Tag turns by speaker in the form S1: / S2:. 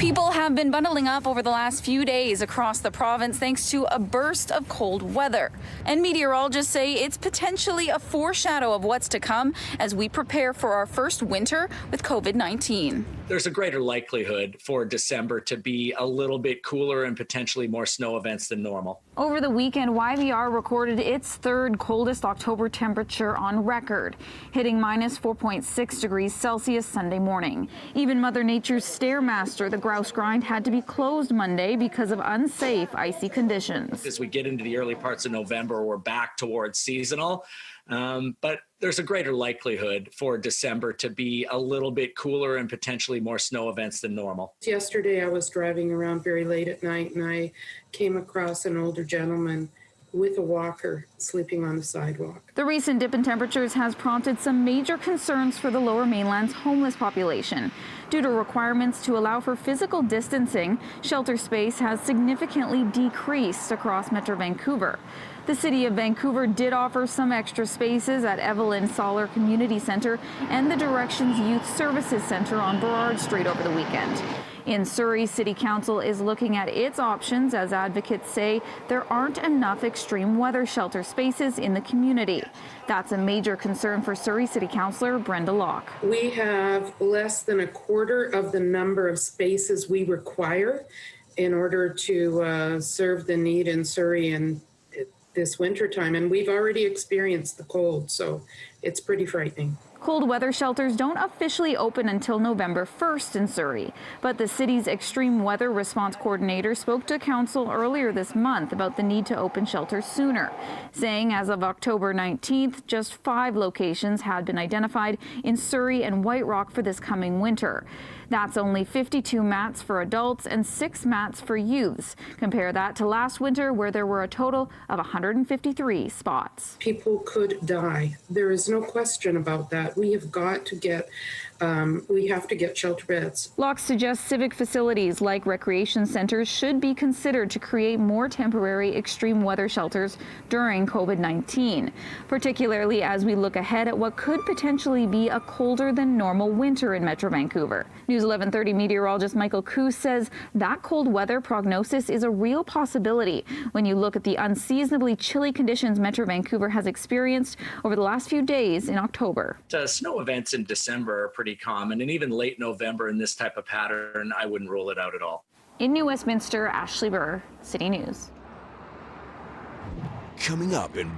S1: People have been bundling up over the last few days across the province thanks to a burst of cold weather. And meteorologists say it's potentially a foreshadow of what's to come as we prepare for our first winter with COVID-19.
S2: There's a greater likelihood for December to be a little bit cooler and potentially more snow events than normal.
S1: Over the weekend, YVR recorded its third coldest October temperature on record, hitting minus 4.6 degrees Celsius Sunday morning. Even Mother Nature's Stairmaster, the grouse grind, had to be closed Monday because of unsafe icy conditions.
S2: As we get into the early parts of November, we're back towards seasonal. But there's a greater likelihood for December to be a little bit cooler and potentially more snow events than normal.
S3: Yesterday, I was driving around very late at night and I came across an older gentleman with a walker sleeping on the sidewalk.
S1: The recent dip in temperatures has prompted some major concerns for the Lower Mainland's homeless population. Due to requirements to allow for physical distancing, shelter space has significantly decreased across Metro Vancouver. The City of Vancouver did offer some extra spaces at Evelyn Solar Community Centre and the Directions Youth Services Centre on Burrard Street over the weekend. In Surrey, City Council is looking at its options as advocates say there aren't enough extreme weather shelter spaces in the community. That's a major concern for Surrey City Councillor Brenda Locke.
S3: We have less than a quarter of the number of spaces we require in order to serve the need in Surrey in this winter time, and we've already experienced the cold, so it's pretty frightening.
S1: Cold weather shelters don't officially open until November 1st in Surrey, but the city's extreme weather response coordinator spoke to council earlier this month about the need to open shelters sooner, saying as of October 19th, just 5 locations had been identified in Surrey and White Rock for this coming winter. That's only 52 mats for adults and 6 mats for youths. Compare that to last winter where there were a total of 153 spots.
S3: People could die. There is no question about that. We have got to get, we have to get shelter beds.
S1: Locke suggests civic facilities like recreation centers should be considered to create more temporary extreme weather shelters during COVID-19, particularly as we look ahead at what could potentially be a colder than normal winter in Metro Vancouver. News 1130 meteorologist Michael Coos says that cold weather prognosis is a real possibility when you look at the unseasonably chilly conditions Metro Vancouver has experienced over the last few days in October.
S2: Snow events in December are pretty common, and even late November in this type of pattern, I wouldn't rule it out at all.
S1: In New Westminster, Ashley Burr, City News.
S4: Coming up in